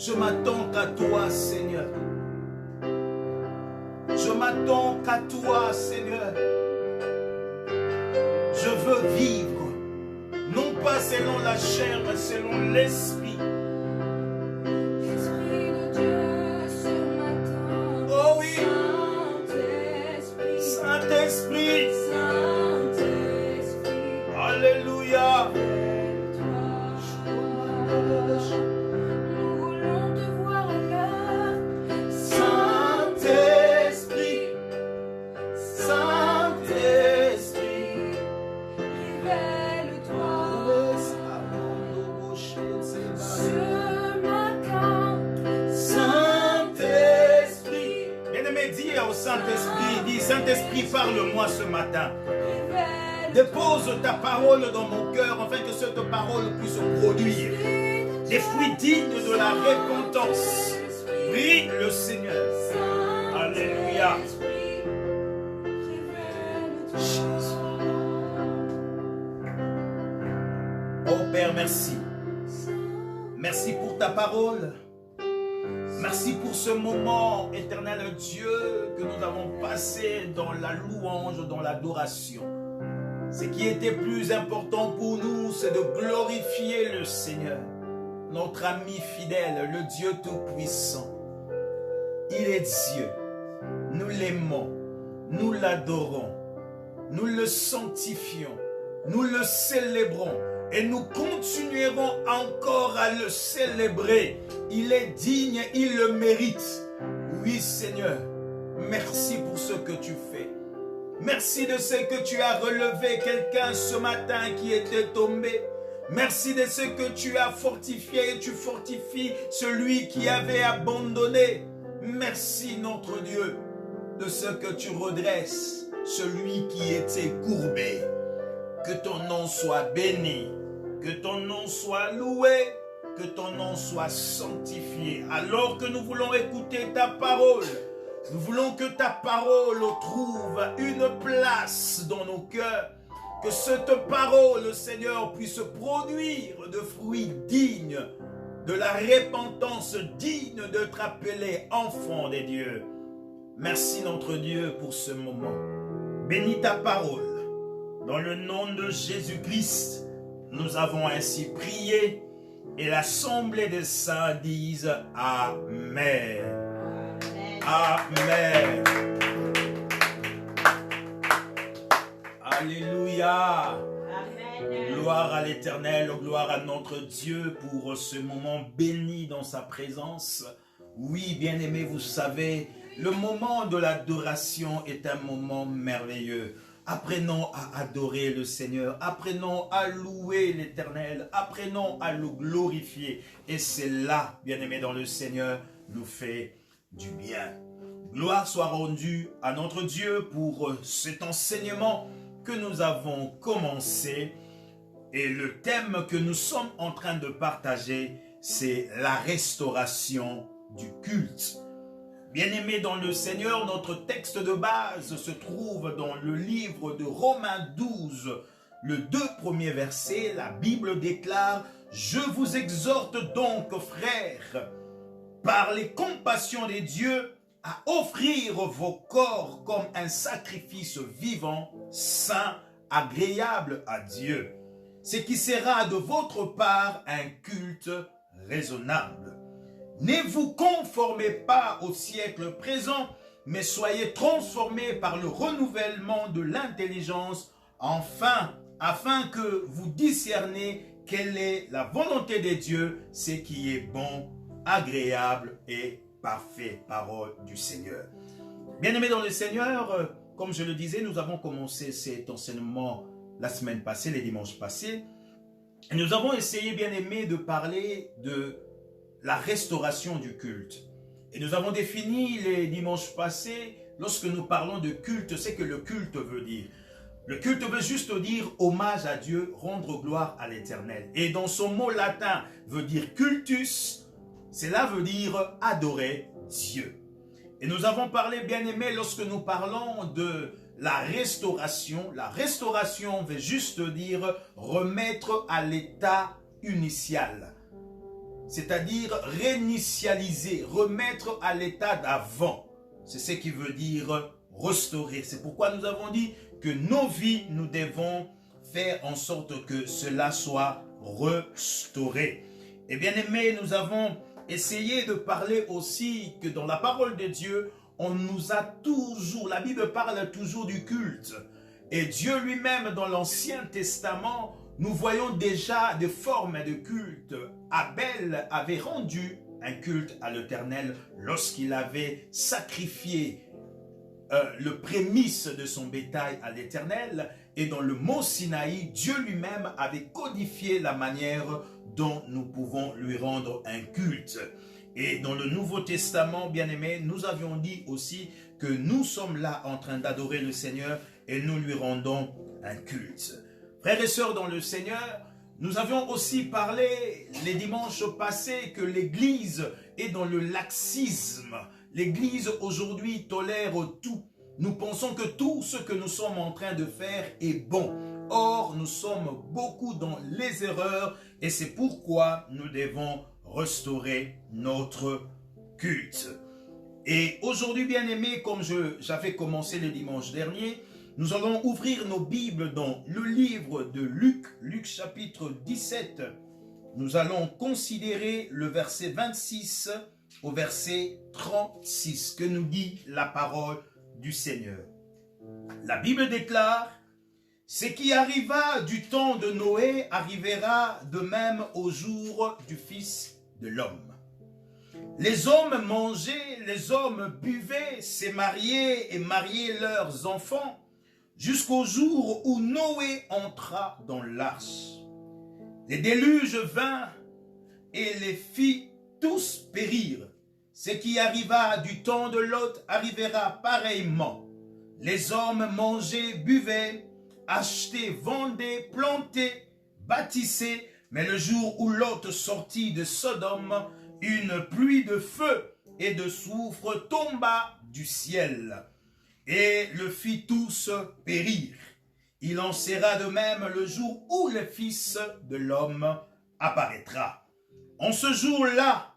Je m'attends qu'à toi, Seigneur. Je m'attends qu'à toi, Seigneur. Je veux vivre, non pas selon la chair, mais selon l'esprit. Esprit de Dieu ce matin. Oh oui. Saint-Esprit. Saint-Esprit. Saint-Esprit. Alléluia. Saint-Esprit, parle-moi ce matin. Dépose ta parole dans mon cœur afin que cette parole puisse produire des fruits dignes de la repentance. Prie le Seigneur. Alléluia. Oh Père, merci. Merci pour ta parole. Merci pour ce moment, éternel Dieu, que nous avons passé dans la louange, dans l'adoration. Ce qui était plus important pour nous, c'est de glorifier le Seigneur, notre ami fidèle, le Dieu Tout-Puissant. Il est Dieu. Nous l'aimons, nous l'adorons, nous le sanctifions, nous le célébrons. Et nous continuerons encore à le célébrer. Il est digne, il le mérite. Oui Seigneur, merci pour ce que tu fais. Merci de ce que tu as relevé quelqu'un ce matin qui était tombé. Merci de ce que tu as fortifié et tu fortifies celui qui avait abandonné. Merci notre Dieu de ce que tu redresses celui qui était courbé. Que ton nom soit béni. Que ton nom soit loué, que ton nom soit sanctifié. Alors que nous voulons écouter ta parole, nous voulons que ta parole trouve une place dans nos cœurs. Que cette parole, Seigneur, puisse produire de fruits dignes, de la repentance digne d'être appelé enfant des dieux. Merci notre Dieu pour ce moment. Bénis ta parole. Dans le nom de Jésus-Christ, nous avons ainsi prié et l'assemblée des saints disent Amen. Amen. Alléluia. Amen. Gloire à l'Éternel, gloire à notre Dieu pour ce moment béni dans sa présence. Oui, bien-aimés, vous savez, le moment de l'adoration est un moment merveilleux. Apprenons à adorer le Seigneur, apprenons à louer l'Éternel, apprenons à le glorifier. Et cela, bien-aimés dans le Seigneur, nous fait du bien. Gloire soit rendue à notre Dieu pour cet enseignement que nous avons commencé. Et le thème que nous sommes en train de partager, c'est la restauration du culte. Bien-aimés dans le Seigneur, notre texte de base se trouve dans le livre de Romains 12, le 2 premiers versets. La Bible déclare « Je vous exhorte donc, frères, par les compassions de Dieu, à offrir vos corps comme un sacrifice vivant, saint, agréable à Dieu, ce qui sera de votre part un culte raisonnable. Ne vous conformez pas au siècle présent, mais soyez transformés par le renouvellement de l'intelligence, afin que vous discerniez quelle est la volonté de Dieu, ce qui est bon, agréable et parfait. Parole du Seigneur. Bien-aimés dans le Seigneur, comme je le disais, nous avons commencé cet enseignement la semaine passée, les dimanches passés. Et nous avons essayé, bien-aimés, de parler de la restauration du culte. Et nous avons défini les dimanches passés, lorsque nous parlons de culte, c'est que le culte veut dire. Le culte veut juste dire hommage à Dieu, rendre gloire à l'Éternel. Et dans son mot latin veut dire cultus, cela veut dire adorer Dieu. Et nous avons parlé, bien-aimés, lorsque nous parlons de la restauration veut juste dire remettre à l'état initial. C'est-à-dire réinitialiser, remettre à l'état d'avant. C'est ce qui veut dire restaurer. C'est pourquoi nous avons dit que nos vies, nous devons faire en sorte que cela soit restauré. Et bien aimé, nous avons essayé de parler aussi que dans la parole de Dieu, on nous a toujours, la Bible parle toujours du culte. Et Dieu lui-même, dans l'Ancien Testament, nous voyons déjà des formes de culte. Abel avait rendu un culte à l'Éternel lorsqu'il avait sacrifié le prémisse de son bétail à l'Éternel. Et dans le mont Sinaï, Dieu lui-même avait codifié la manière dont nous pouvons lui rendre un culte. Et dans le Nouveau Testament, bien-aimés, nous avions dit aussi que nous sommes là en train d'adorer le Seigneur et nous lui rendons un culte. Frères et sœurs dans le Seigneur, nous avions aussi parlé les dimanches passés que l'Église est dans le laxisme. L'Église aujourd'hui tolère tout. Nous pensons que tout ce que nous sommes en train de faire est bon. Or, nous sommes beaucoup dans les erreurs et c'est pourquoi nous devons restaurer notre culte. Et aujourd'hui, bien-aimés, comme j'avais commencé le dimanche dernier, nous allons ouvrir nos Bibles dans le livre de Luc, Luc chapitre 17. Nous allons considérer le verset 26 au verset 36 que nous dit la parole du Seigneur. La Bible déclare: « Ce qui arriva du temps de Noé arrivera de même au jour du Fils de l'homme. Les hommes mangeaient, les hommes buvaient, se mariaient et mariaient leurs enfants, jusqu'au jour où Noé entra dans l'arche. Les déluges vinrent et les fit tous périr. Ce qui arriva du temps de Lot arrivera pareillement. Les hommes mangeaient, buvaient, achetaient, vendaient, plantaient, bâtissaient, mais le jour où Lot sortit de Sodome, une pluie de feu et de soufre tomba du ciel et le fit tous périr. Il en sera de même le jour où le Fils de l'homme apparaîtra. En ce jour-là,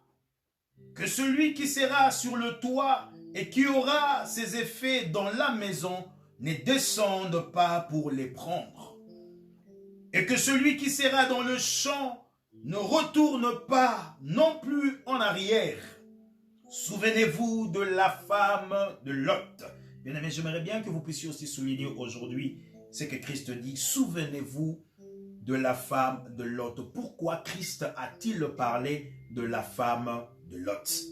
que celui qui sera sur le toit et qui aura ses effets dans la maison ne descende pas pour les prendre. Et que celui qui sera dans le champ ne retourne pas non plus en arrière. Souvenez-vous de la femme de Lot. Bien aimé, j'aimerais bien que vous puissiez aussi souligner aujourd'hui ce que Christ dit. Souvenez-vous de la femme de Lot. Pourquoi Christ a-t-il parlé de la femme de Lot?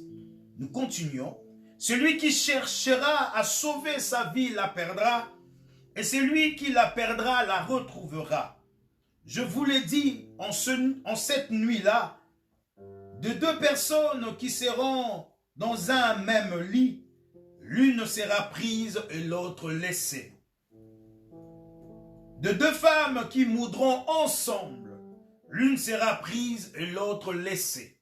Nous continuons. Celui qui cherchera à sauver sa vie la perdra, et celui qui la perdra la retrouvera. Je vous l'ai dit, en cette nuit-là, de deux personnes qui seront dans un même lit, l'une sera prise et l'autre laissée. De deux femmes qui moudront ensemble, l'une sera prise et l'autre laissée.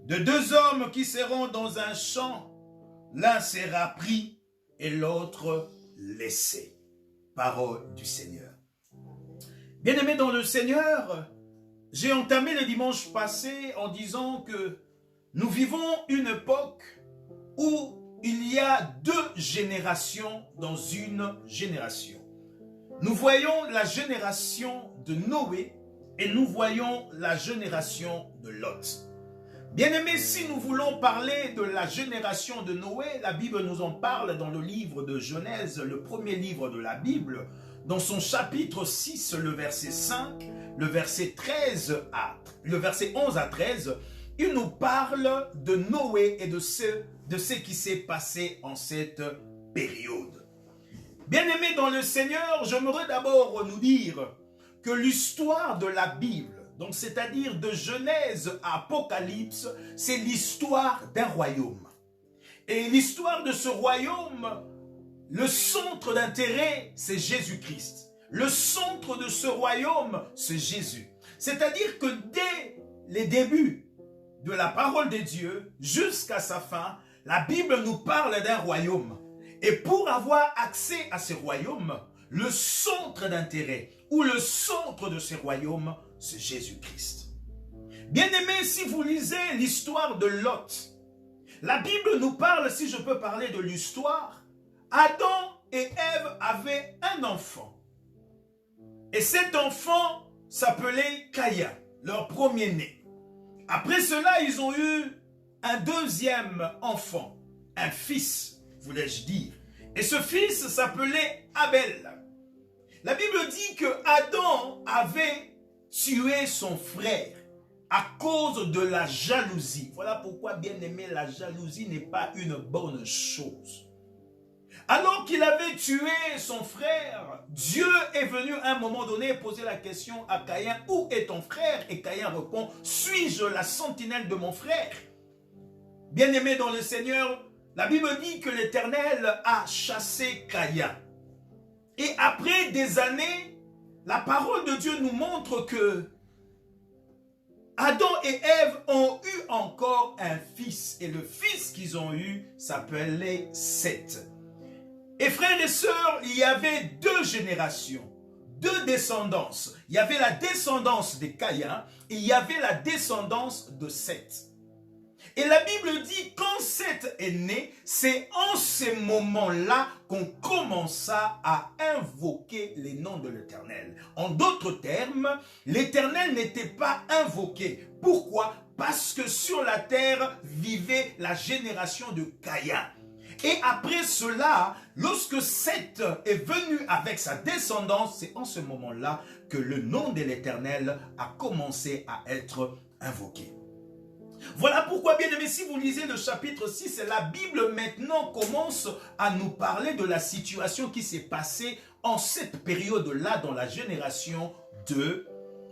De deux hommes qui seront dans un champ, l'un sera pris et l'autre laissé. Parole du Seigneur. Bien-aimés dans le Seigneur, j'ai entamé le dimanche passé en disant que Nous vivons une époque où il y a deux générations dans une génération. Nous voyons la génération de Noé et nous voyons la génération de Lot. Bien-aimés, si nous voulons parler de la génération de Noé, la Bible nous en parle dans le livre de Genèse, le premier livre de la Bible, dans son chapitre 6, le verset 5, le verset 11 à 13, il nous parle de Noé et de ce qui s'est passé en cette période. Bien-aimés dans le Seigneur, j'aimerais d'abord nous dire que l'histoire de la Bible, donc c'est-à-dire de Genèse à Apocalypse, c'est l'histoire d'un royaume. Et l'histoire de ce royaume, le centre d'intérêt, c'est Jésus-Christ. Le centre de ce royaume, c'est Jésus. C'est-à-dire que dès les débuts de la parole de Dieu jusqu'à sa fin, la Bible nous parle d'un royaume. Et pour avoir accès à ce royaume, le centre d'intérêt ou le centre de ce royaume, c'est Jésus-Christ. Bien-aimés, si vous lisez l'histoire de Lot, la Bible nous parle, si je peux parler de l'histoire, Adam et Ève avaient un enfant. Et cet enfant s'appelait Caïn, leur premier-né. Après cela, ils ont eu un deuxième enfant, un fils, voulais-je dire. Et ce fils s'appelait Abel. La Bible dit que Adam avait tué son frère à cause de la jalousie. Voilà pourquoi, bien aimé, la jalousie n'est pas une bonne chose. Alors qu'il avait tué son frère, Dieu est venu à un moment donné poser la question à Caïn, « Où est ton frère ?» Et Caïn répond, « Suis-je la sentinelle de mon frère ?» Bien-aimé dans le Seigneur, la Bible dit que l'Éternel a chassé Caïn. Et après des années, la parole de Dieu nous montre que Adam et Ève ont eu encore un fils. Et le fils qu'ils ont eu s'appelait Seth. Et frères et sœurs, il y avait deux générations, deux descendances. Il y avait la descendance de Caïn et il y avait la descendance de Seth. Et la Bible dit, quand Seth est né, c'est en ces moments-là qu'on commença à invoquer les noms de l'Éternel. En d'autres termes, l'Éternel n'était pas invoqué. Pourquoi? Parce que sur la terre vivait la génération de Caïn. Et après cela, lorsque Seth est venu avec sa descendance, c'est en ce moment-là que le nom de l'Éternel a commencé à être invoqué. Voilà pourquoi, bien aimé, si vous lisez le chapitre 6, la Bible maintenant commence à nous parler de la situation qui s'est passée en cette période-là dans la génération de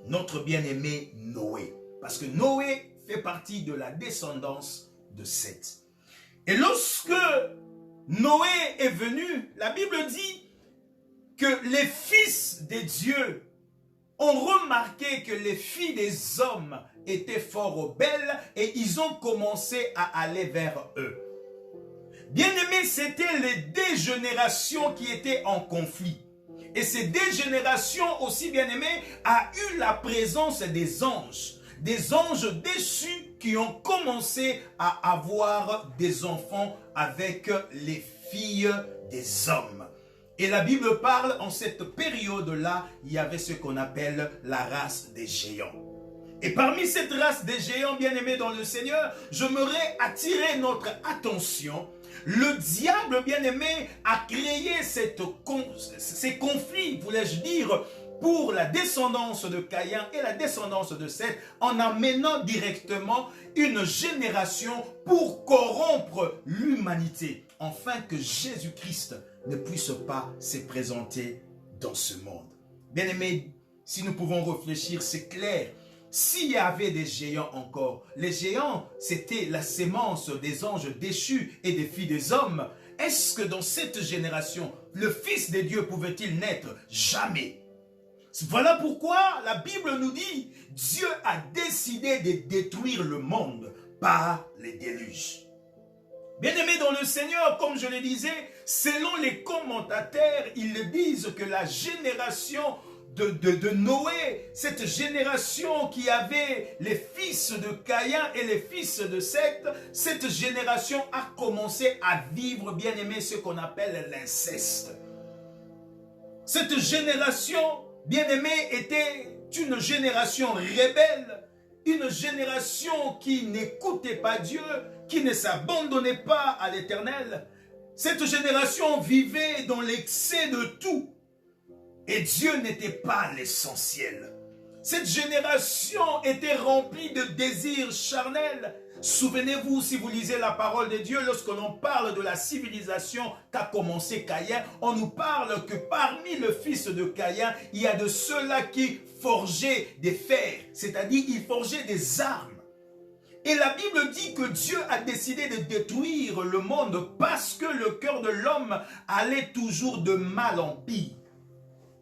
notre bien-aimé Noé. Parce que Noé fait partie de la descendance de Seth. Et lorsque Noé est venu, la Bible dit que les fils de Dieu ont remarqué que les filles des hommes étaient fort belles et ils ont commencé à aller vers eux. Bien aimé, c'était les deux générations qui étaient en conflit. Et ces deux générations aussi, bien aimé, a eu la présence des anges déchus qui ont commencé à avoir des enfants avec les filles des hommes. Et la Bible parle, en cette période-là, il y avait ce qu'on appelle la race des géants. Et parmi cette race des géants, bien-aimés dans le Seigneur, j'aimerais attirer notre attention. Le diable, bien-aimé, a créé ces conflits, voulais-je dire, pour la descendance de Caïn et la descendance de Seth, en amenant directement une génération pour corrompre l'humanité, afin que Jésus-Christ ne puisse pas se présenter dans ce monde. Bien-aimés, si nous pouvons réfléchir, c'est clair. S'il y avait des géants encore, les géants, c'était la sémence des anges déchus et des filles des hommes. Est-ce que dans cette génération, le Fils de Dieu pouvait-il naître? Jamais. Voilà pourquoi la Bible nous dit, Dieu a décidé de détruire le monde par les déluges. Bien-aimés dans le Seigneur, comme je le disais, selon les commentateurs, ils disent que la génération de Noé, cette génération qui avait les fils de Caïn et les fils de Seth, cette génération a commencé à vivre, bien aimé, ce qu'on appelle l'inceste. Cette génération, bien aimé, était une génération rebelle, une génération qui n'écoutait pas Dieu, qui ne s'abandonnait pas à l'Éternel. Cette génération vivait dans l'excès de tout. Et Dieu n'était pas l'essentiel. Cette génération était remplie de désirs charnels. Souvenez-vous, si vous lisez la parole de Dieu, lorsque l'on parle de la civilisation qu'a commencé Caïn, on nous parle que parmi le fils de Caïn, il y a de ceux-là qui forgeaient des fers, c'est-à-dire ils forgeaient des armes. Et la Bible dit que Dieu a décidé de détruire le monde parce que le cœur de l'homme allait toujours de mal en pire.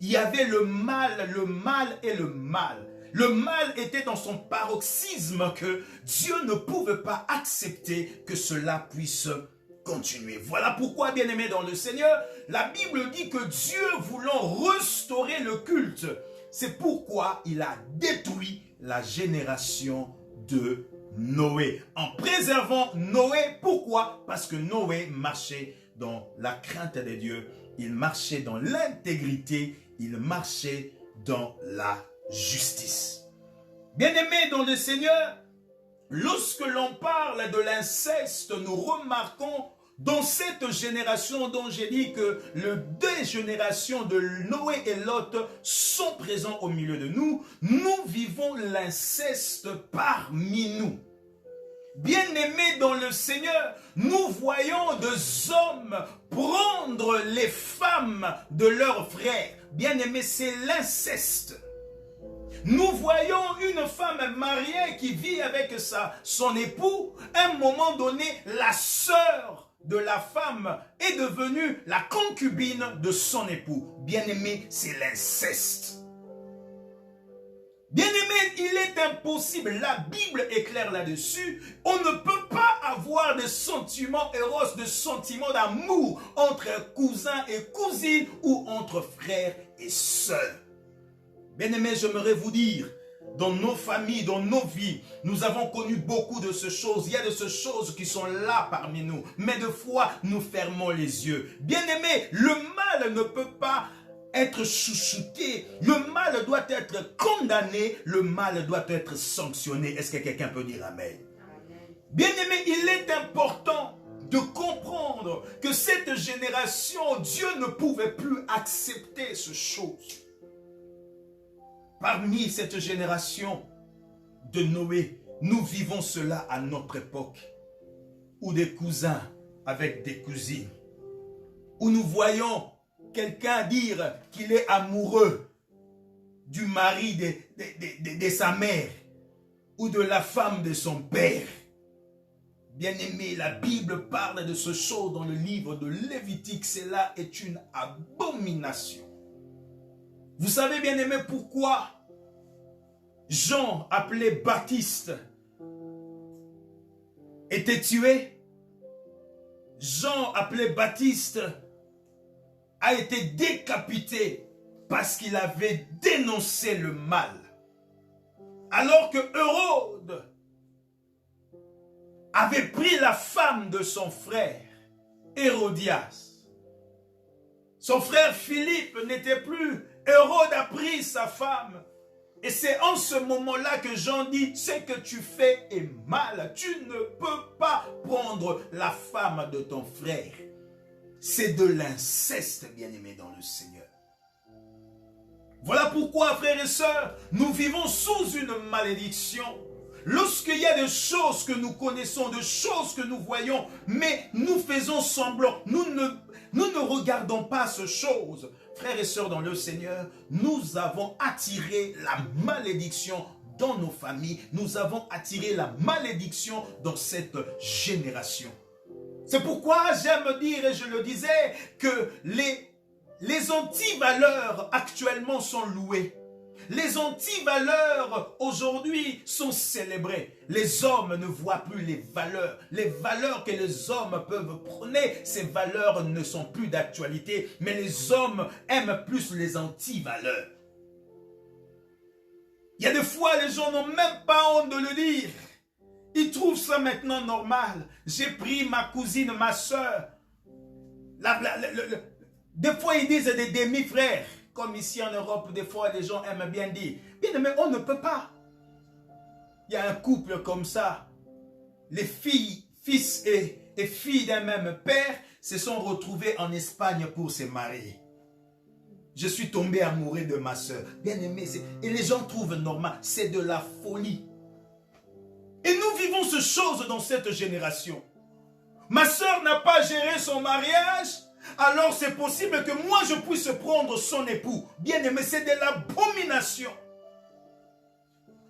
Il y avait le mal et le mal. Le mal était dans son paroxysme que Dieu ne pouvait pas accepter que cela puisse continuer. Voilà pourquoi, bien-aimés dans le Seigneur, la Bible dit que Dieu voulant restaurer le culte, c'est pourquoi il a détruit la génération de Noé. En préservant Noé, pourquoi? Parce que Noé marchait dans la crainte de Dieu, il marchait dans l'intégrité, il marchait dans la justice. Bien-aimés dans le Seigneur, lorsque l'on parle de l'inceste, nous remarquons dans cette génération dont j'ai dit que les deux générations de Noé et Lot sont présents au milieu de nous, nous vivons l'inceste parmi nous. Bien-aimés dans le Seigneur, nous voyons des hommes prendre les femmes de leurs frères. Bien-aimés, c'est l'inceste. Nous voyons une femme mariée qui vit avec son époux. À un moment donné, la sœur de la femme est devenue la concubine de son époux. Bien-aimé, c'est l'inceste. Bien-aimé, il est impossible, la Bible est claire là-dessus, on ne peut pas avoir de sentiments éros, de sentiments d'amour entre cousins et cousines ou entre frères et sœurs. Bien-aimé, j'aimerais vous dire, dans nos familles, dans nos vies, nous avons connu beaucoup de ces choses. Il y a de ces choses qui sont là parmi nous, mais de fois, nous fermons les yeux. Bien-aimé, le mal ne peut pas être chouchouté, le mal doit être condamné, le mal doit être sanctionné. Est-ce que quelqu'un peut dire Amen? Bien-aimé, il est important de comprendre que cette génération, Dieu ne pouvait plus accepter ces choses. Parmi cette génération de Noé, nous vivons cela à notre époque, où des cousins avec des cousines, où nous voyons quelqu'un dire qu'il est amoureux du mari de sa mère ou de la femme de son père. Bien-aimé, la Bible parle de ce chose dans le livre de Lévitique. Cela est une abomination. Vous savez, bien-aimé, pourquoi Jean, appelé Baptiste, était tué? Jean, appelé Baptiste, a été décapité parce qu'il avait dénoncé le mal. Alors que Hérode avait pris la femme de son frère, Hérodias. Son frère Philippe n'était plus. Hérode a pris sa femme. Et c'est en ce moment-là que Jean dit, ce que tu fais est mal. Tu ne peux pas prendre la femme de ton frère. C'est de l'inceste, bien-aimé dans le Seigneur. Voilà pourquoi, frères et sœurs, nous vivons sous une malédiction. Lorsqu'il y a des choses que nous connaissons, des choses que nous voyons, mais nous faisons semblant, nous ne regardons pas ces choses. Frères et sœurs dans le Seigneur, nous avons attiré la malédiction dans nos familles. Nous avons attiré la malédiction dans cette génération. C'est pourquoi j'aime dire, et je le disais, que les antivaleurs actuellement sont louées. Les antivaleurs aujourd'hui sont célébrées. Les hommes ne voient plus les valeurs que les hommes peuvent prôner. Ces valeurs ne sont plus d'actualité, mais les hommes aiment plus les antivaleurs. Il y a des fois, les gens n'ont même pas honte de le dire. Ils trouvent ça maintenant normal. J'ai pris ma cousine, ma soeur. Des fois, ils disent des demi-frères. Comme ici en Europe, des fois, les gens aiment bien dire. Bien, mais on ne peut pas. Il y a un couple comme ça. Les filles, fils et filles d'un même père se sont retrouvés en Espagne pour se marier. Je suis tombé amoureux de ma soeur. Bien aimé, et les gens trouvent normal. C'est de la folie. Et nous vivons ces choses dans cette génération. Ma soeur n'a pas géré son mariage, alors c'est possible que moi je puisse prendre son époux. Bien aimé, c'est de l'abomination.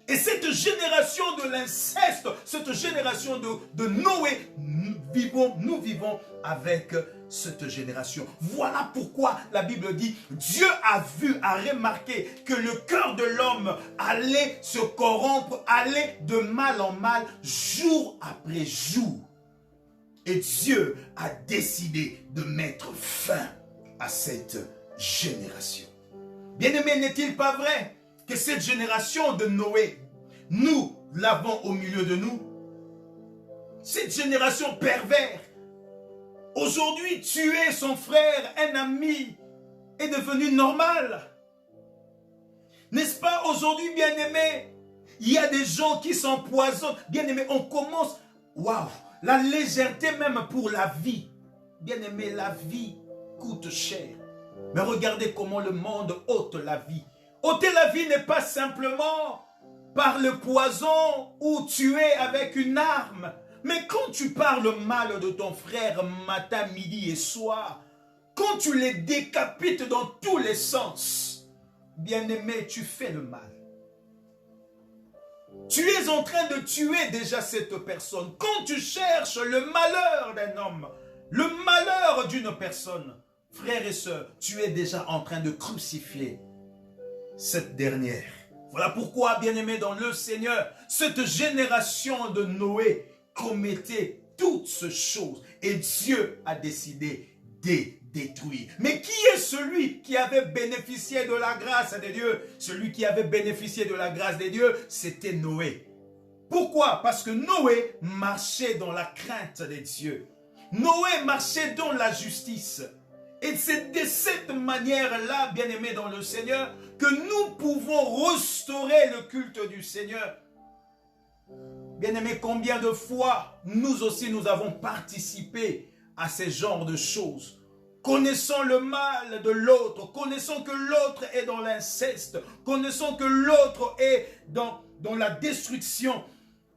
Et cette génération de l'inceste, cette génération de Noé, nous vivons avec cette génération. Voilà pourquoi la Bible dit, Dieu a remarqué que le cœur de l'homme allait se corrompre, allait de mal en mal, jour après jour. Et Dieu a décidé de mettre fin à cette génération. Bien-aimé, n'est-il pas vrai que cette génération de Noé, nous l'avons au milieu de nous? Cette génération perverse, aujourd'hui tuer son frère, un ami, est devenu normal. N'est-ce pas aujourd'hui, bien-aimé? Il y a des gens qui s'empoisonnent. Bien-aimé, on commence, waouh, la légèreté même pour la vie. Bien-aimé, la vie coûte cher. Mais regardez comment le monde ôte la vie. Ôter la vie n'est pas simplement par le poison ou tuer avec une arme. Mais quand tu parles mal de ton frère matin, midi et soir, quand tu les décapites dans tous les sens, bien-aimé, tu fais le mal. Tu es en train de tuer déjà cette personne. Quand tu cherches le malheur d'un homme, le malheur d'une personne, frères et sœurs, tu es déjà en train de crucifier cette dernière. Voilà pourquoi, bien-aimés dans le Seigneur, cette génération de Noé commettait toutes ces choses. Et Dieu a décidé de détruire. Mais qui est celui qui avait bénéficié de la grâce de Dieu? Celui qui avait bénéficié de la grâce de Dieu, c'était Noé. Pourquoi? Parce que Noé marchait dans la crainte de Dieu. Noé marchait dans la justice. Et c'est de cette manière-là, bien-aimés dans le Seigneur, que nous pouvons restaurer le culte du Seigneur. Bien-aimés, combien de fois nous aussi nous avons participé à ce genre de choses? Connaissons le mal de l'autre, connaissons que l'autre est dans l'inceste, connaissons que l'autre est dans la destruction.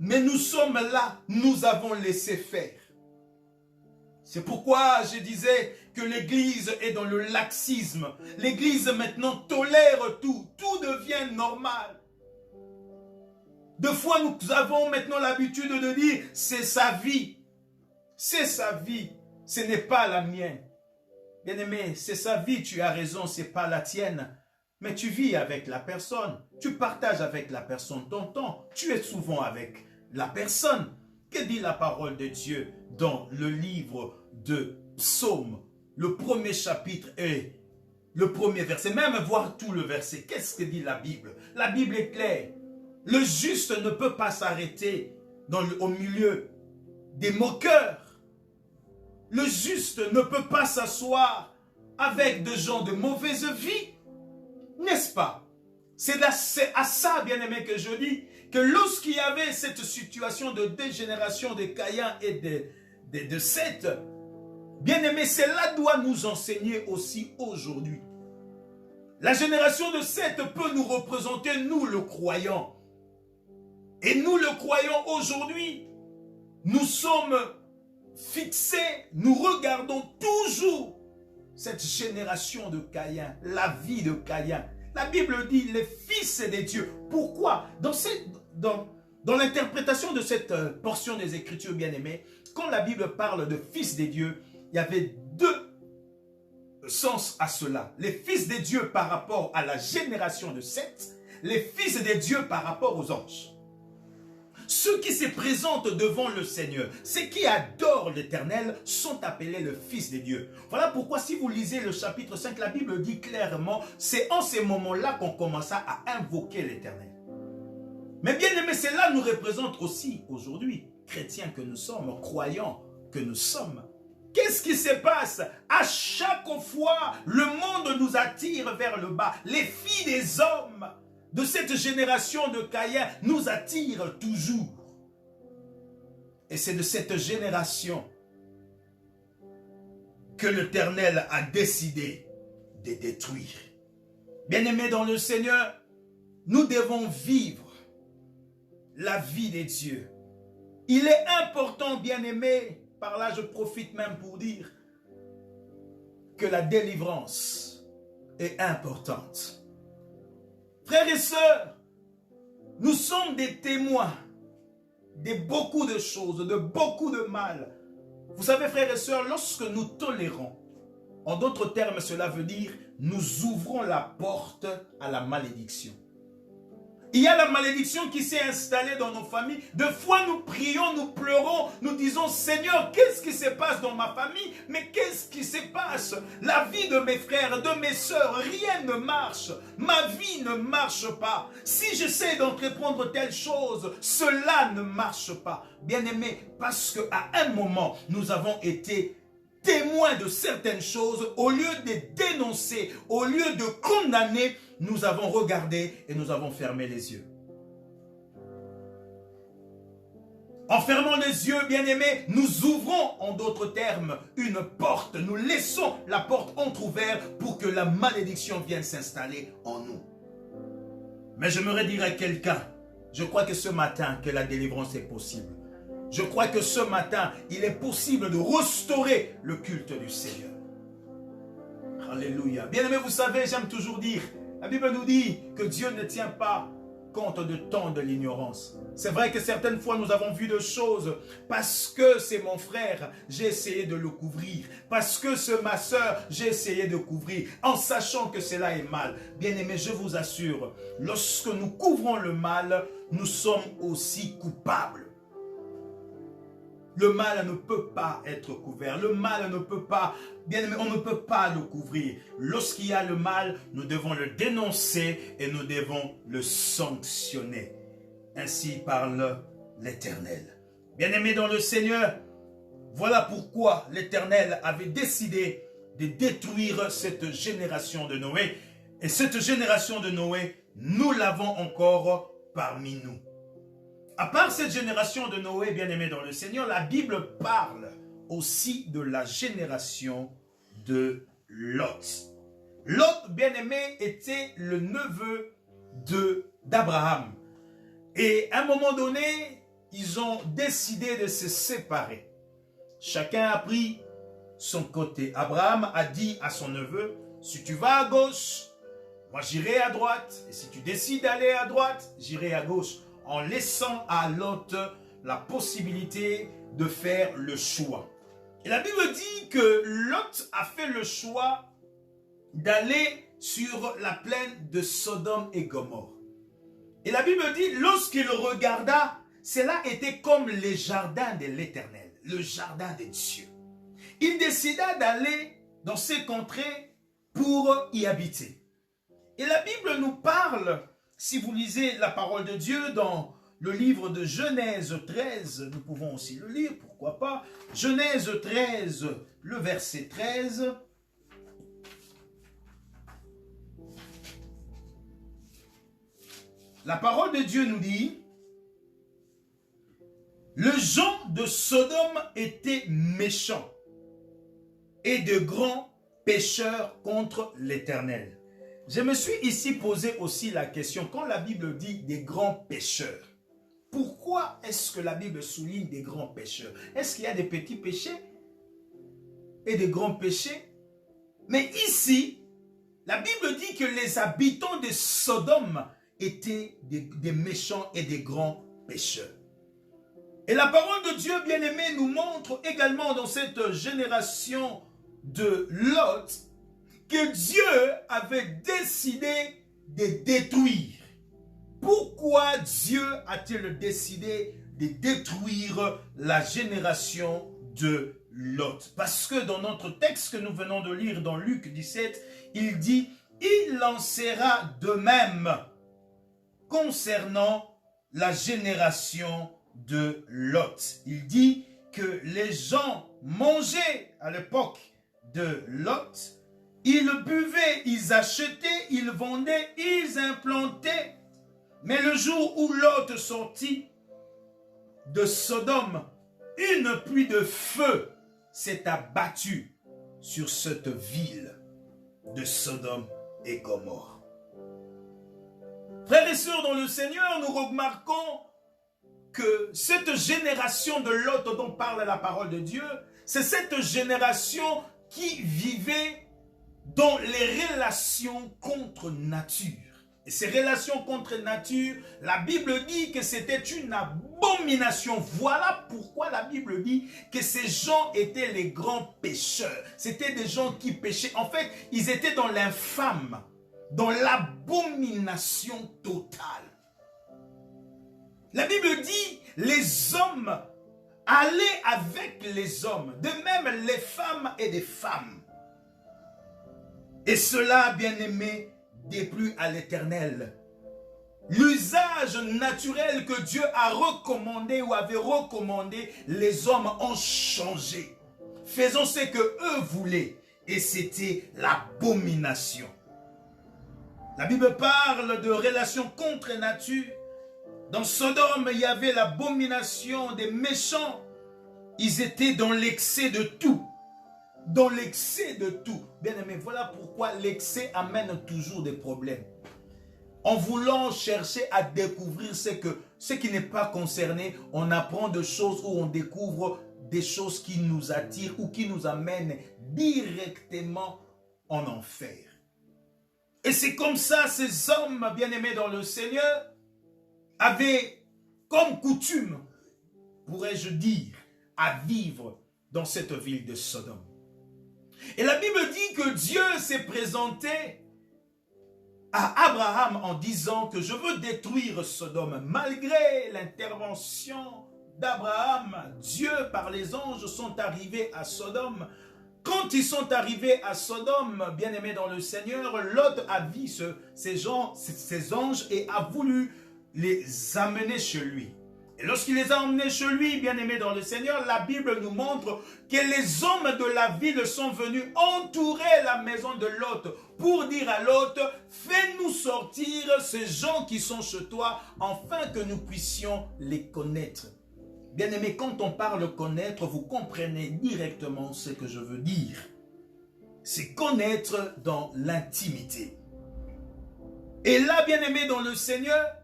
Mais nous sommes là, nous avons laissé faire. C'est pourquoi je disais que l'Église est dans le laxisme. L'Église maintenant tolère tout, tout devient normal. Deux fois nous avons maintenant l'habitude de dire c'est sa vie. C'est sa vie, ce n'est pas la mienne. Bien-aimé, c'est sa vie, tu as raison, ce n'est pas la tienne. Mais tu vis avec la personne, tu partages avec la personne ton temps, tu es souvent avec la personne. Que dit la parole de Dieu dans le livre de Psaume, le premier chapitre et le premier verset, même voir tout le verset? Qu'est-ce que dit la Bible? La Bible est claire. Le juste ne peut pas s'arrêter au milieu des moqueurs. Le juste ne peut pas s'asseoir avec des gens de mauvaise vie. N'est-ce pas? C'est à ça, bien-aimé, que je dis que lorsqu'il y avait cette situation de dégénération de Caïn et de Seth, bien-aimé, cela doit nous enseigner aussi aujourd'hui. La génération de Seth peut nous représenter, nous le croyants. Et nous le croyons aujourd'hui. Nous sommes fixés, nous regardons toujours cette génération de Caïn, la vie de Caïn. La Bible dit les fils des dieux. Pourquoi? Dans l'interprétation de cette portion des Écritures, bien-aimées, quand la Bible parle de fils des dieux, il y avait deux sens à cela. Les fils des dieux par rapport à la génération de Seth, les fils des dieux par rapport aux anges. Ceux qui se présentent devant le Seigneur, ceux qui adorent l'Éternel, sont appelés le Fils de Dieu. Voilà pourquoi si vous lisez le chapitre 5, la Bible dit clairement, c'est en ces moments-là qu'on commença à invoquer l'Éternel. Mais bien aimé, cela nous représente aussi aujourd'hui, chrétiens que nous sommes, croyants que nous sommes. Qu'est-ce qui se passe? À chaque fois, le monde nous attire vers le bas. Les filles des hommes de cette génération de Caïn nous attirent toujours. Et c'est de cette génération que l'Éternel a décidé de détruire. Bien-aimés dans le Seigneur, nous devons vivre la vie des dieux. Il est important, bien-aimés, par là je profite même pour dire que la délivrance est importante. Frères et sœurs, nous sommes des témoins de beaucoup de choses, de beaucoup de mal. Vous savez, frères et sœurs, lorsque nous tolérons, en d'autres termes, cela veut dire nous ouvrons la porte à la malédiction. Il y a la malédiction qui s'est installée dans nos familles. Des fois, nous prions, nous pleurons, nous disons, Seigneur, qu'est-ce qui se passe dans ma famille? Mais qu'est-ce qui se passe? La vie de mes frères, de mes sœurs, rien ne marche. Ma vie ne marche pas. Si j'essaie d'entreprendre telle chose, cela ne marche pas. Bien-aimés, parce qu'à un moment, nous avons été témoins de certaines choses, au lieu de dénoncer, au lieu de condamner, nous avons regardé et nous avons fermé les yeux. En fermant les yeux, bien-aimés, nous ouvrons, en d'autres termes, une porte. Nous laissons la porte entrouverte pour que la malédiction vienne s'installer en nous. Mais j'aimerais dire à quelqu'un, je crois que ce matin, que la délivrance est possible. Je crois que ce matin, il est possible de restaurer le culte du Seigneur. Alléluia. Bien-aimés, vous savez, j'aime toujours dire, la Bible nous dit que Dieu ne tient pas compte de tant de l'ignorance. C'est vrai que certaines fois nous avons vu de choses parce que c'est mon frère, j'ai essayé de le couvrir. Parce que c'est ma soeur, j'ai essayé de couvrir en sachant que cela est mal. Bien-aimés, je vous assure, lorsque nous couvrons le mal, nous sommes aussi coupables. Le mal ne peut pas être couvert. Le mal ne peut pas, bien aimé, on ne peut pas le couvrir. Lorsqu'il y a le mal, nous devons le dénoncer et nous devons le sanctionner. Ainsi parle l'Éternel. Bien-aimé dans le Seigneur, voilà pourquoi l'Éternel avait décidé de détruire cette génération de Noé. Et cette génération de Noé, nous l'avons encore parmi nous. À part cette génération de Noé, bien-aimé dans le Seigneur, la Bible parle aussi de la génération de Lot. Lot, bien-aimé, était le neveu d'Abraham. Et à un moment donné, ils ont décidé de se séparer. Chacun a pris son côté. Abraham a dit à son neveu, si tu vas à gauche, moi j'irai à droite. Et si tu décides d'aller à droite, j'irai à gauche. En laissant à Lot la possibilité de faire le choix. Et la Bible dit que Lot a fait le choix d'aller sur la plaine de Sodome et Gomorrhe. Et la Bible dit, lorsqu'il regarda, cela était comme les jardins de l'Éternel, le jardin de Dieu. Il décida d'aller dans ces contrées pour y habiter. Et la Bible nous parle, si vous lisez la parole de Dieu dans le livre de Genèse 13, nous pouvons aussi le lire, pourquoi pas. Genèse 13, le verset 13. La parole de Dieu nous dit, les gens de Sodome étaient méchants et de grands pécheurs contre l'Éternel. Je me suis ici posé aussi la question, quand la Bible dit des grands pécheurs, pourquoi est-ce que la Bible souligne des grands pécheurs? Est-ce qu'il y a des petits péchés et des grands péchés? Mais ici, la Bible dit que les habitants de Sodome étaient des méchants et des grands pécheurs. Et la parole de Dieu, bien-aimé, nous montre également dans cette génération de Lot que Dieu avait décidé de détruire. Pourquoi Dieu a-t-il décidé de détruire la génération de Lot? Parce que dans notre texte que nous venons de lire dans Luc 17, il dit « Il en sera de même concernant la génération de Lot. Il dit que les gens mangeaient à l'époque de Lot, ils buvaient, ils achetaient, ils vendaient, ils implantaient. Mais le jour où Lot sortit de Sodome, une pluie de feu s'est abattue sur cette ville de Sodome et Gomorrhe. Frères et sœurs dans le Seigneur, nous remarquons que cette génération de Lot dont parle la parole de Dieu, c'est cette génération qui vivait dans les relations contre nature. Et ces relations contre nature, la Bible dit que c'était une abomination. Voilà pourquoi la Bible dit que ces gens étaient les grands pécheurs. C'était des gens qui péchaient. En fait, ils étaient dans l'infâme, dans l'abomination totale. La Bible dit, les hommes allaient avec les hommes, de même les femmes et des femmes. Et cela, bien-aimé, déplut à l'Éternel. L'usage naturel que Dieu a recommandé ou avait recommandé, les hommes ont changé. Faisons ce que eux voulaient. Et c'était l'abomination. La Bible parle de relations contre nature. Dans Sodome, il y avait l'abomination des méchants. Ils étaient dans l'excès de tout. Dans l'excès de tout. Bien aimé, voilà pourquoi l'excès amène toujours des problèmes. En voulant chercher à découvrir ce qui n'est pas concerné, on apprend des choses ou on découvre des choses qui nous attirent ou qui nous amènent directement en enfer. Et c'est comme ça, ces hommes bien-aimés dans le Seigneur avaient comme coutume, pourrais-je dire, à vivre dans cette ville de Sodome. Et la Bible dit que Dieu s'est présenté à Abraham en disant que je veux détruire Sodome. Malgré l'intervention d'Abraham, Dieu par les anges sont arrivés à Sodome. Quand ils sont arrivés à Sodome, bien-aimés dans le Seigneur, Lot a vu ces anges et a voulu les amener chez lui. Et lorsqu'il les a emmenés chez lui, bien-aimés dans le Seigneur, la Bible nous montre que les hommes de la ville sont venus entourer la maison de Lot pour dire à Lot, fais-nous sortir ces gens qui sont chez toi, afin que nous puissions les connaître. Bien-aimés, quand on parle connaître, vous comprenez directement ce que je veux dire. C'est connaître dans l'intimité. Et là, bien-aimés dans le Seigneur,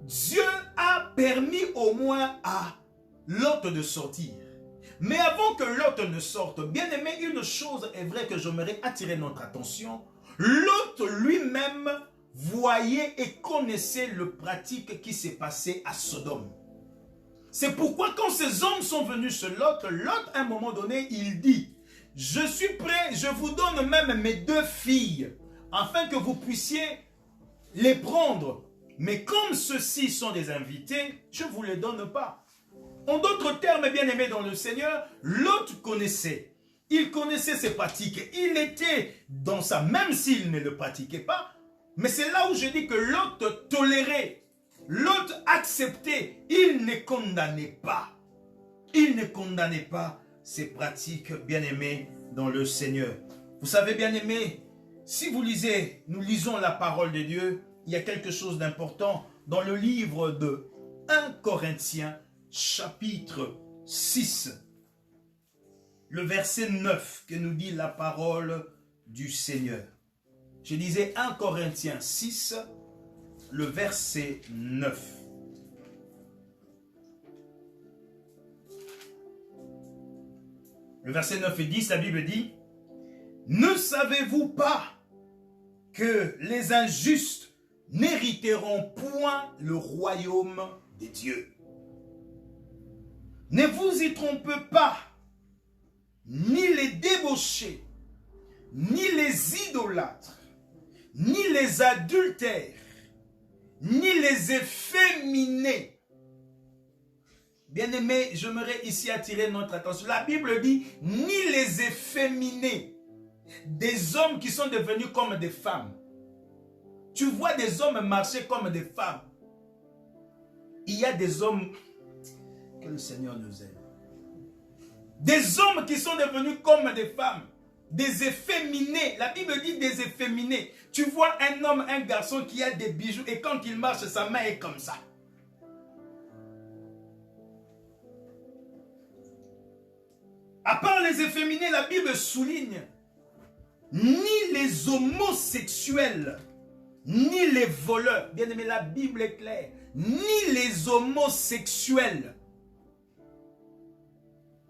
Dieu a permis au moins à Lot de sortir. Mais avant que Lot ne sorte, bien aimé, une chose est vraie que j'aimerais attirer notre attention. Lot lui-même voyait et connaissait le pratique qui s'est passé à Sodome. C'est pourquoi quand ces hommes sont venus chez Lot, Lot à un moment donné, il dit, je suis prêt, je vous donne même mes 2 filles, afin que vous puissiez les prendre. Mais comme ceux-ci sont des invités, je ne vous les donne pas. En d'autres termes, bien-aimés dans le Seigneur, Lot connaissait. Il connaissait ses pratiques. Il était dans ça, même s'il ne le pratiquait pas. Mais c'est là où je dis que Lot tolérait. Lot acceptait. Il ne condamnait pas. Il ne condamnait pas ses pratiques, bien-aimés dans le Seigneur. Vous savez, bien-aimés, si vous lisez, nous lisons la parole de Dieu, il y a quelque chose d'important dans le livre de 1 Corinthiens, chapitre 6, le verset 9, que nous dit la parole du Seigneur. Je disais 1 Corinthiens 6, le verset 9. Le verset 9 et 10, la Bible dit, « Ne savez-vous pas que les injustes n'hériteront point le royaume des dieux. Ne vous y trompez pas, ni les débauchés, ni les idolâtres, ni les adultères, ni les efféminés. Bien-aimés, j'aimerais ici attirer notre attention. La Bible dit, ni les efféminés, des hommes qui sont devenus comme des femmes. Tu vois des hommes marcher comme des femmes. il y a des hommes, que le Seigneur nous aide. Des hommes qui sont devenus comme des femmes, des efféminés. La Bible dit des efféminés. Tu vois un homme, un garçon qui a des bijoux et quand il marche, sa main est comme ça. À part les efféminés, la Bible souligne ni les homosexuels, ni les voleurs. Bien aimé, la Bible est claire. Ni les homosexuels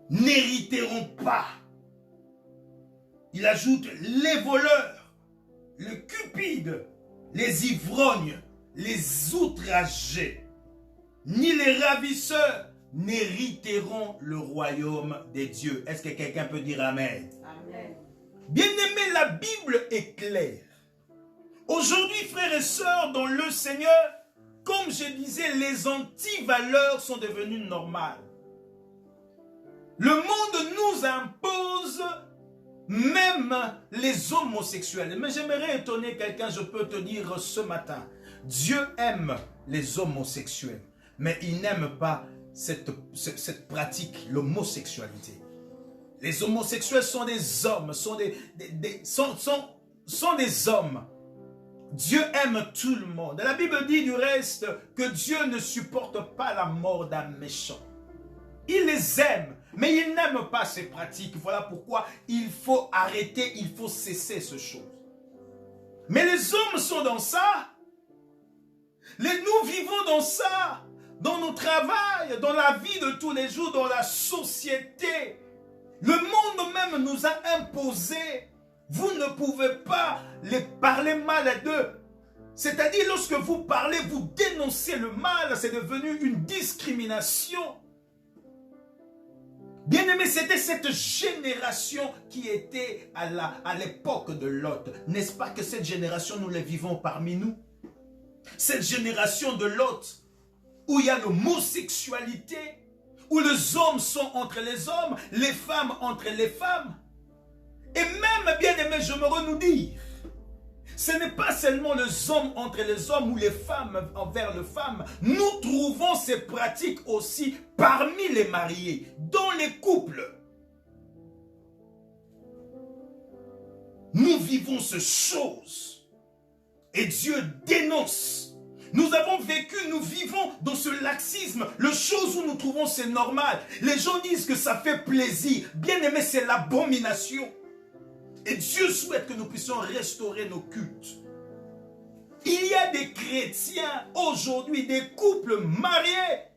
n'hériteront pas. Il ajoute les voleurs, le cupide, les ivrognes, les outragés, ni les ravisseurs n'hériteront le royaume des dieux. Est-ce que quelqu'un peut dire Amen? Amen. Bien-aimé, la Bible est claire. Aujourd'hui, frères et sœurs, dans le Seigneur, comme je disais, les antivaleurs sont devenues normales. Le monde nous impose même les homosexuels. Mais j'aimerais étonner quelqu'un, je peux te dire ce matin, Dieu aime les homosexuels, mais il n'aime pas cette pratique, l'homosexualité. Les homosexuels sont des hommes, sont des hommes. Dieu aime tout le monde. La Bible dit du reste que Dieu ne supporte pas la mort d'un méchant. Il les aime, mais il n'aime pas ces pratiques. Voilà pourquoi il faut arrêter, il faut cesser ces choses. Mais les hommes sont dans ça. Nous vivons dans ça. Dans nos travails, dans la vie de tous les jours, dans la société. Le monde même nous a imposé. Vous ne pouvez pas les parler mal d'eux. C'est-à-dire, lorsque vous parlez, vous dénoncez le mal. C'est devenu une discrimination. Bien-aimé, c'était cette génération qui était à l'époque de Lot. N'est-ce pas que cette génération, nous la vivons parmi nous? Cette génération de Lot, où il y a l'homosexualité, où les hommes sont entre les hommes, les femmes entre les femmes. Et même, bien aimé, je me renoue dire, ce n'est pas seulement les hommes entre les hommes ou les femmes envers les femmes. Nous trouvons ces pratiques aussi parmi les mariés, dans les couples. Nous vivons ces choses et Dieu dénonce. Nous avons vécu, nous vivons dans ce laxisme. Le chose où nous trouvons c'est normal. Les gens disent que ça fait plaisir. Bien aimé, c'est l'abomination. Et Dieu souhaite que nous puissions restaurer nos cultes. Il y a des chrétiens aujourd'hui, des couples mariés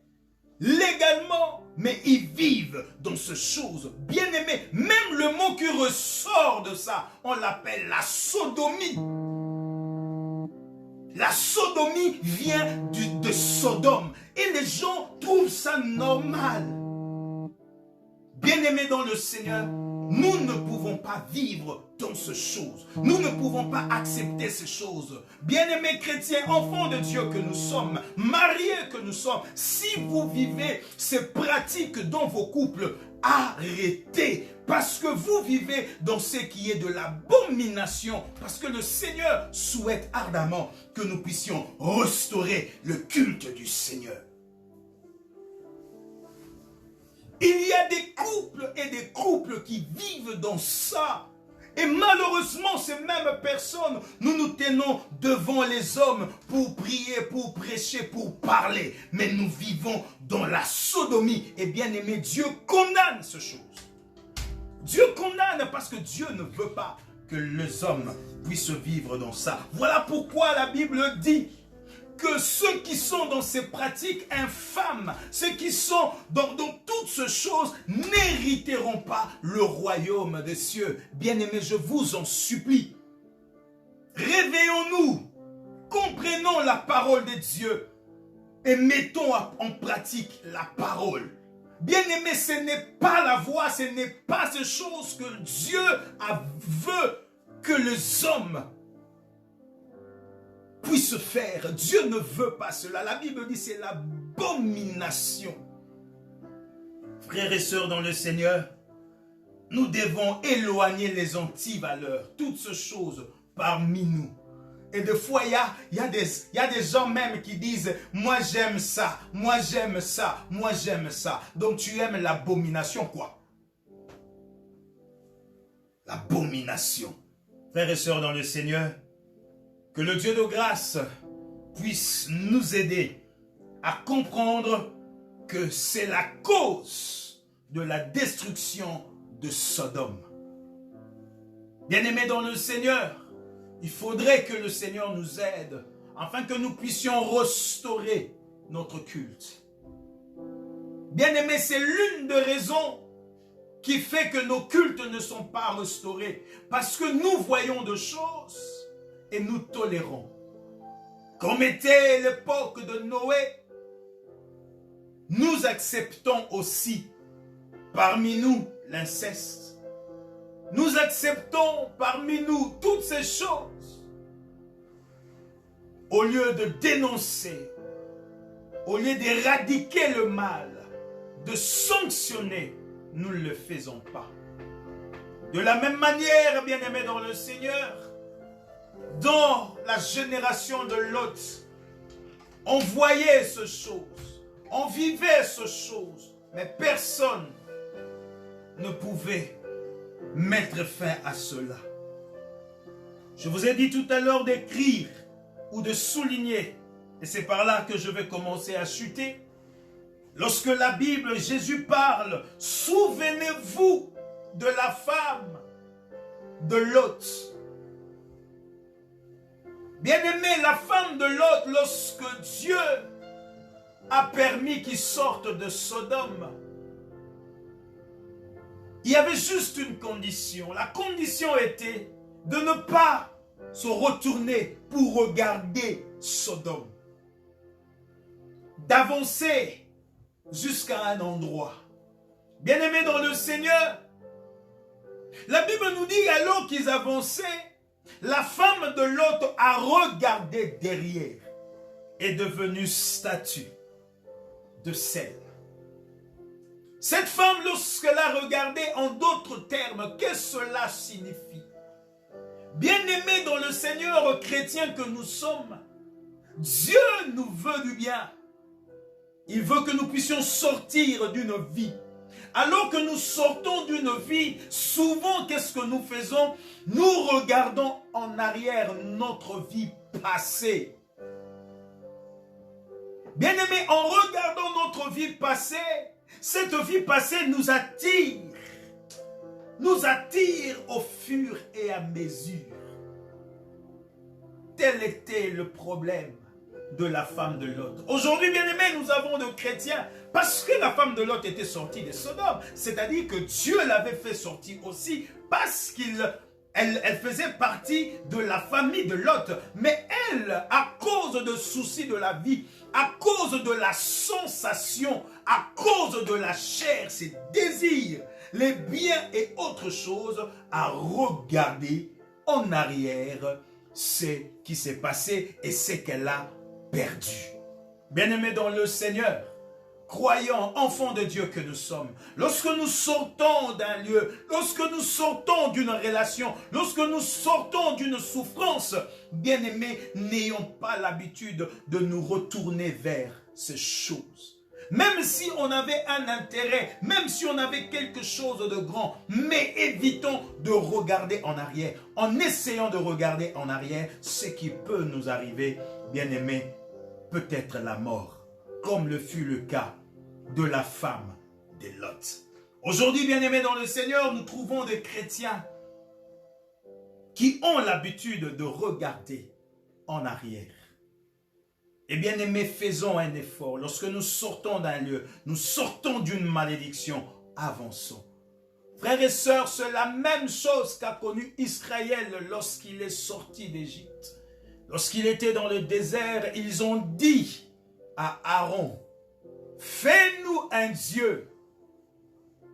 légalement, mais ils vivent dans ces choses. Bien aimé, même le mot qui ressort de ça, on l'appelle la sodomie. La sodomie vient de Sodome. Et les gens trouvent ça normal. Bien-aimés dans le Seigneur, nous ne pouvons pas vivre dans ces choses. Nous ne pouvons pas accepter ces choses. Bien-aimés chrétiens, enfants de Dieu que nous sommes, mariés que nous sommes, si vous vivez ces pratiques dans vos couples, arrêtez. Parce que vous vivez dans ce qui est de l'abomination. Parce que le Seigneur souhaite ardemment que nous puissions restaurer le culte du Seigneur. Il y a des couples et des couples qui vivent dans ça. Et malheureusement, ces mêmes personnes, nous nous tenons devant les hommes pour prier, pour prêcher, pour parler. Mais nous vivons dans la sodomie. Et bien aimé, Dieu condamne ces choses. Dieu condamne parce que Dieu ne veut pas que les hommes puissent vivre dans ça. Voilà pourquoi la Bible dit que ceux qui sont dans ces pratiques infâmes, ceux qui sont dans toutes ces choses, n'hériteront pas le royaume des cieux. Bien-aimés, je vous en supplie, réveillons-nous, comprenons la parole de Dieu et mettons en pratique la parole. Bien-aimés, ce n'est pas la voie, ce n'est pas ces choses que Dieu veut que les hommes puissent faire. Dieu ne veut pas cela. La Bible dit c'est l'abomination. Frères et sœurs dans le Seigneur, nous devons éloigner les antivaleurs, toutes ces choses parmi nous. Et des fois, il y a des gens même qui disent, moi j'aime ça, moi j'aime ça, moi j'aime ça. Donc tu aimes l'abomination quoi? L'abomination. Frères et sœurs dans le Seigneur, que le Dieu de grâce puisse nous aider à comprendre que c'est la cause de la destruction de Sodome. Bien-aimés dans le Seigneur, il faudrait que le Seigneur nous aide afin que nous puissions restaurer notre culte. Bien-aimés, c'est l'une des raisons qui fait que nos cultes ne sont pas restaurés. Parce que nous voyons de choses et nous tolérons. Comme était l'époque de Noé, nous acceptons aussi parmi nous l'inceste. Nous acceptons parmi nous toutes ces choses. Au lieu de dénoncer, au lieu d'éradiquer le mal, de sanctionner, nous ne le faisons pas. De la même manière, bien-aimés dans le Seigneur, dans la génération de Lot, on voyait ces choses, on vivait ces choses, mais personne ne pouvait mettre fin à cela. Je vous ai dit tout à l'heure d'écrire ou de souligner, et c'est par là que je vais commencer à chuter. Lorsque la Bible, Jésus parle, souvenez-vous de la femme de Lot. Bien-aimé, la femme de Lot, lorsque Dieu a permis qu'il sorte de Sodome, il y avait juste une condition. La condition était de ne pas se retourner pour regarder Sodome. D'avancer jusqu'à un endroit. Bien-aimés dans le Seigneur, la Bible nous dit alors qu'ils avançaient, la femme de Lot a regardé derrière, est devenue statue de sel. Cette femme, lorsqu'elle a regardé, en d'autres termes, qu'est-ce que cela signifie? Bien-aimés dans le Seigneur, chrétiens que nous sommes, Dieu nous veut du bien. Il veut que nous puissions sortir d'une vie. Alors que nous sortons d'une vie, souvent, qu'est-ce que nous faisons? Nous regardons en arrière notre vie passée. Bien-aimés, en regardant notre vie passée, cette vie passée nous attire au fur et à mesure. Tel était le problème de la femme de Lot. Aujourd'hui, bien-aimés, nous avons des chrétiens, parce que la femme de Lot était sortie de Sodome, c'est-à-dire que Dieu l'avait fait sortir aussi, parce qu'elle faisait partie de la famille de Lot. Mais elle, à cause de soucis de la vie, à cause de la sensation, à cause de la chair, ses désirs, les biens et autres choses, a regardé en arrière ce qui s'est passé et ce qu'elle a perdu. Bien-aimés dans le Seigneur, croyants, enfants de Dieu que nous sommes, lorsque nous sortons d'un lieu, lorsque nous sortons d'une relation, lorsque nous sortons d'une souffrance, bien-aimés, n'ayons pas l'habitude de nous retourner vers ces choses. Même si on avait un intérêt, même si on avait quelque chose de grand, mais évitons de regarder en arrière. En essayant de regarder en arrière, ce qui peut nous arriver, bien-aimés, peut-être la mort, comme le fut le cas de la femme de Lot. Aujourd'hui, bien-aimés dans le Seigneur, nous trouvons des chrétiens qui ont l'habitude de regarder en arrière. Et bien-aimés, faisons un effort. Lorsque nous sortons d'un lieu, nous sortons d'une malédiction, avançons. Frères et sœurs, c'est la même chose qu'a connu Israël lorsqu'il est sorti d'Égypte. Lorsqu'il était dans le désert, ils ont dit à Aaron, fais-nous un Dieu,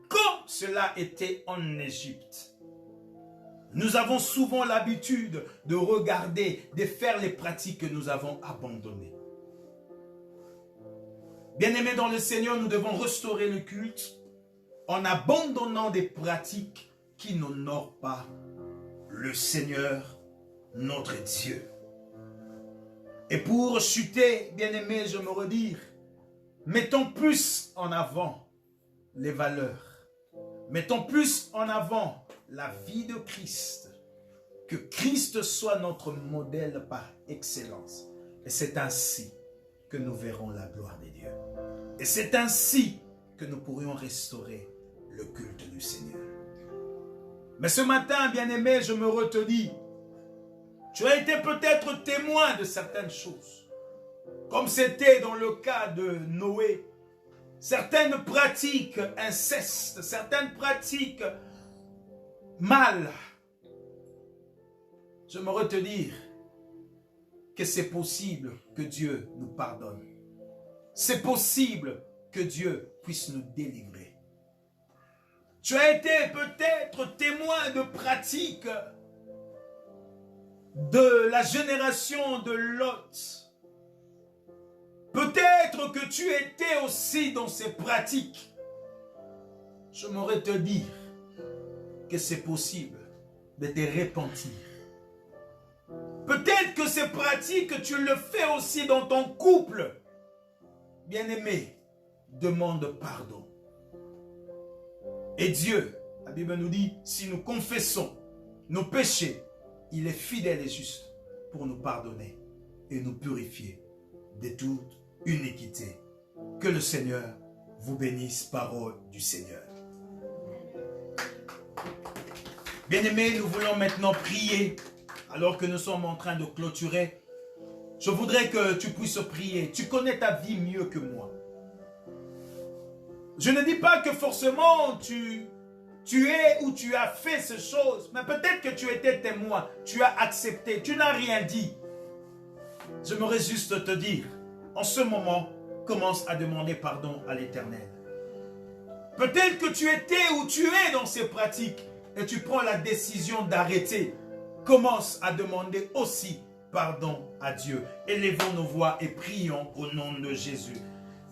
comme cela était en Égypte. Nous avons souvent l'habitude de regarder, de faire les pratiques que nous avons abandonnées. Bien-aimés dans le Seigneur, nous devons restaurer le culte en abandonnant des pratiques qui n'honorent pas le Seigneur, notre Dieu. Et pour chuter, bien-aimé, je me redire, mettons plus en avant les valeurs. Mettons plus en avant la vie de Christ. Que Christ soit notre modèle par excellence. Et c'est ainsi que nous verrons la gloire de Dieu. Et c'est ainsi que nous pourrions restaurer le culte du Seigneur. Mais ce matin, bien-aimé, je me retenais. Tu as été peut-être témoin de certaines choses. Comme c'était dans le cas de Noé. Certaines pratiques incestes, certaines pratiques mal. Je me retenir que c'est possible que Dieu nous pardonne. C'est possible que Dieu puisse nous délivrer. Tu as été peut-être témoin de pratiques de la génération de Lot. Peut-être que tu étais aussi dans ces pratiques. J'aimerais te dire que c'est possible de te repentir. Peut-être que ces pratiques, tu le fais aussi dans ton couple. Bien-aimé, demande pardon. Et Dieu, la Bible nous dit, si nous confessons nos péchés, il est fidèle et juste pour nous pardonner et nous purifier de toute iniquité. Que le Seigneur vous bénisse, parole du Seigneur. Bien-aimés, nous voulons maintenant prier alors que nous sommes en train de clôturer. Je voudrais que tu puisses prier. Tu connais ta vie mieux que moi. Je ne dis pas que forcément tu es ou tu as fait ces choses, mais peut-être que tu étais témoin, tu as accepté, tu n'as rien dit. J'aimerais juste te dire, en ce moment, commence à demander pardon à l'Éternel. Peut-être que tu étais ou tu es dans ces pratiques et tu prends la décision d'arrêter. Commence à demander aussi pardon à Dieu. Élevons nos voix et prions au nom de Jésus.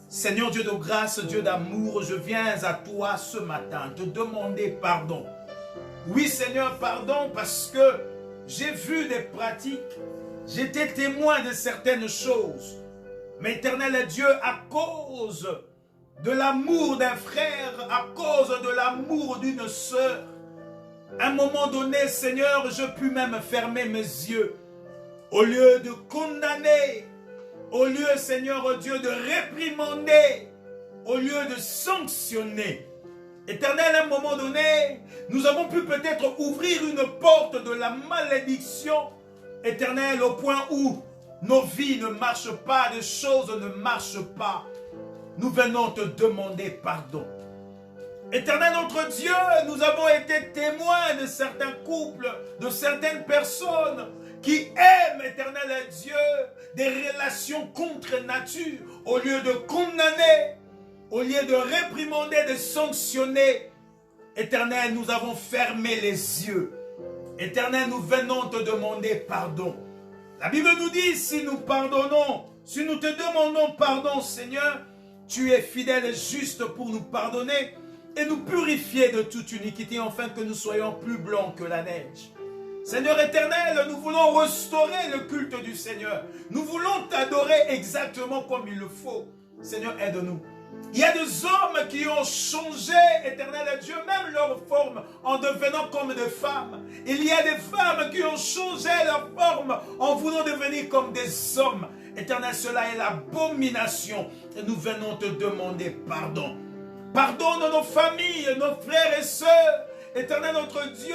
Seigneur Dieu de grâce, Dieu d'amour, je viens à toi ce matin te demander pardon. Oui Seigneur, pardon parce que j'ai vu des pratiques, j'étais témoin de certaines choses. Mais Éternel Dieu, à cause de l'amour d'un frère, à cause de l'amour d'une sœur, à un moment donné, Seigneur, je puis même fermer mes yeux. Au lieu de condamner, au lieu, Seigneur Dieu, de réprimander, au lieu de sanctionner. Éternel, à un moment donné, nous avons pu peut-être ouvrir une porte de la malédiction. Éternel, au point où nos vies ne marchent pas, les choses ne marchent pas. Nous venons te demander pardon. Éternel notre Dieu, nous avons été témoins de certains couples, de certaines personnes qui aiment, Éternel Dieu, des relations contre nature. Au lieu de condamner, au lieu de réprimander, de sanctionner, Éternel, nous avons fermé les yeux. Éternel, nous venons te demander pardon. La Bible nous dit, si nous pardonnons, si nous te demandons pardon, Seigneur, tu es fidèle et juste pour nous pardonner et nous purifier de toute iniquité, afin que nous soyons plus blancs que la neige. Seigneur éternel, nous voulons restaurer le culte du Seigneur. Nous voulons t'adorer exactement comme il le faut. Seigneur, aide-nous. Il y a des hommes qui ont changé, éternel Dieu, même leur forme en devenant comme des femmes. Il y a des femmes qui ont changé leur forme en voulant devenir comme des hommes. Éternel, cela est l'abomination. Et nous venons te demander pardon. Pardonne nos familles, nos frères et sœurs. Éternel notre Dieu,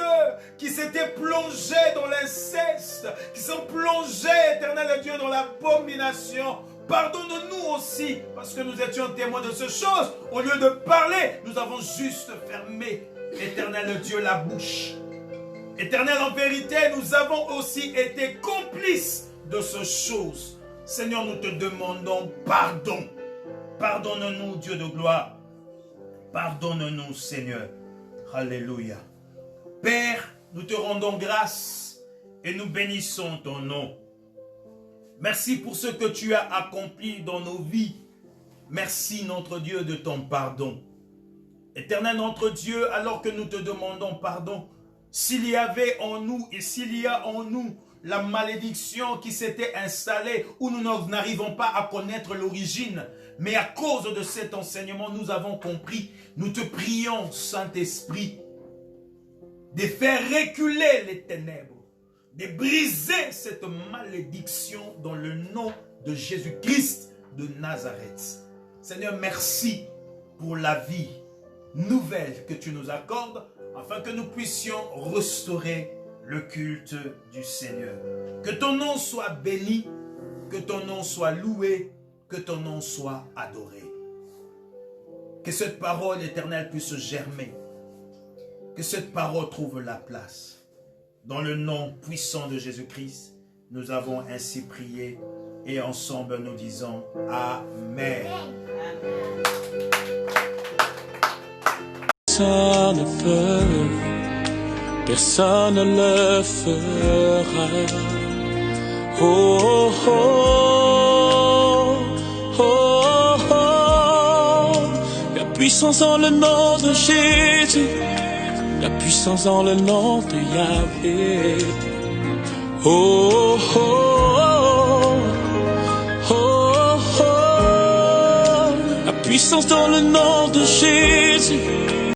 qui s'étaient plongés dans l'inceste, qui sont plongés, éternel Dieu, dans l'abomination. Pardonne-nous aussi, parce que nous étions témoins de ces choses. Au lieu de parler, nous avons juste fermé, éternel Dieu, la bouche. Éternel, en vérité, nous avons aussi été complices de ces choses. Seigneur, nous te demandons pardon. Pardonne-nous, Dieu de gloire. Pardonne-nous, Seigneur. Alléluia. Père, nous te rendons grâce et nous bénissons ton nom. Merci pour ce que tu as accompli dans nos vies. Merci, notre Dieu, de ton pardon. Éternel, notre Dieu, alors que nous te demandons pardon, s'il y avait en nous et s'il y a en nous la malédiction qui s'était installée, où nous n'arrivons pas à connaître l'origine. Mais à cause de cet enseignement, nous avons compris. Nous te prions, Saint-Esprit, de faire reculer les ténèbres, de briser cette malédiction dans le nom de Jésus-Christ de Nazareth. Seigneur, merci pour la vie nouvelle que tu nous accordes, afin que nous puissions restaurer le culte du Seigneur. Que ton nom soit béni, que ton nom soit loué, que ton nom soit adoré. Que cette parole éternelle puisse germer, que cette parole trouve la place. Dans le nom puissant de Jésus-Christ, nous avons ainsi prié et ensemble nous disons Amen. Personne ne peut, personne ne le fera. Oh, oh, oh, oh, oh. La puissance dans le nom de Jésus, la puissance dans le nom de Yahvé. Oh, oh, oh, oh, oh. La puissance dans le nom de Jésus.